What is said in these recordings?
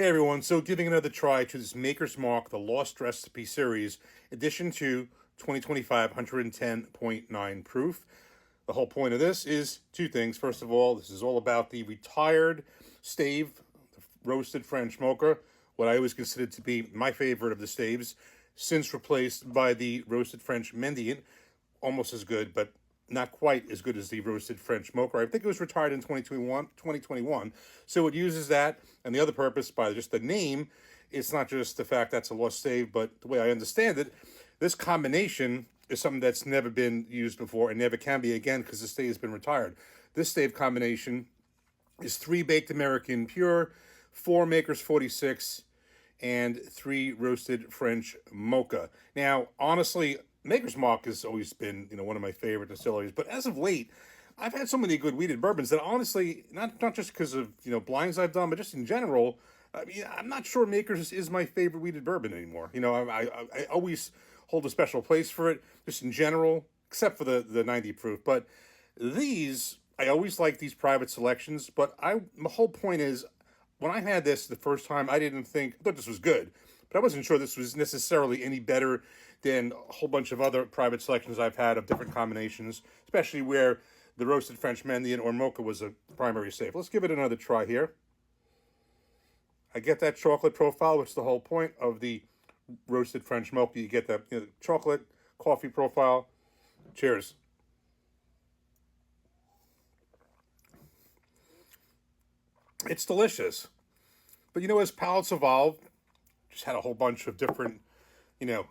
Hey everyone, so giving another try to this Maker's Mark, the Lost Recipe Series, edition 2, 2025, 110.9 proof. The whole point of this is two things. First of all, this is all about the retired stave, the roasted French mocha, what I always considered to be my favorite of the staves, since replaced by the roasted French Mendiant, almost as good, but not quite as good as the roasted French mocha. I think it was retired in 2021. So it uses that, and the other purpose by just the name, it's not just the fact that's a lost stave, but the way I understand it, this combination is something that's never been used before and never can be again because the stave has been retired. This stave combination is 3 baked American pure, 4 Makers 46, and 3 roasted French mocha. Now, honestly, Maker's Mark has always been, one of my favorite distilleries, but as of late, I've had so many good wheated bourbons that honestly, not just because of blinds I've done, but just in general, I mean, I'm not sure Maker's is my favorite wheated bourbon anymore. I always hold a special place for it, just in general, except for the 90 proof. But these, I always like these private selections. But the whole point is, when I had this the first time, I thought this was good, but I wasn't sure this was necessarily any better than a whole bunch of other private selections I've had of different combinations, especially where the roasted French Mendiant or mocha was a primary save. Let's give it another try here. I get that chocolate profile, which is the whole point of the roasted French mocha. You get that chocolate coffee profile. Cheers. It's delicious. But as palates evolve, just had a whole bunch of different,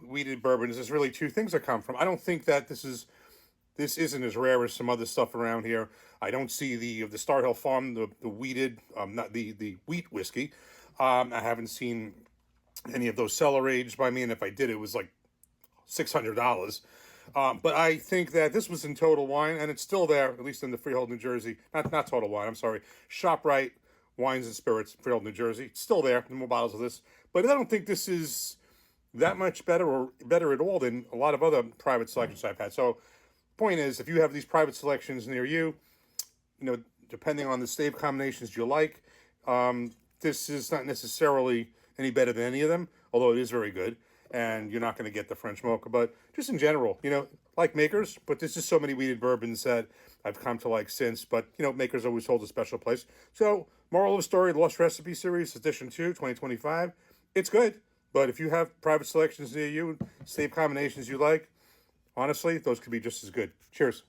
wheated bourbons. There's really two things that come from. I don't think that this isn't as rare as some other stuff around here. I don't see the Star Hill Farm, the wheated, not the wheat whiskey. I haven't seen any of those cellar aged by me, and if I did, it was like $600. But I think that this was in Total Wine, and it's still there, at least in the Freehold, New Jersey. Not Total Wine, I'm sorry. ShopRite Wines and Spirits, Freehold, New Jersey. It's still there, no more bottles of this. But I don't think this is that much better or better at all than a lot of other private selections I've had. So, point is, if you have these private selections near you, depending on the stave combinations you like, this is not necessarily any better than any of them, although it is very good. And you're not going to get the French mocha, but just in general, like Makers, but there's just so many wheated bourbons that I've come to like since. But Makers always holds a special place. So, moral of the story: the Lost Recipe Series, Edition 2, 2025. It's good, but if you have private selections near you, stave combinations you like, honestly, those could be just as good. Cheers.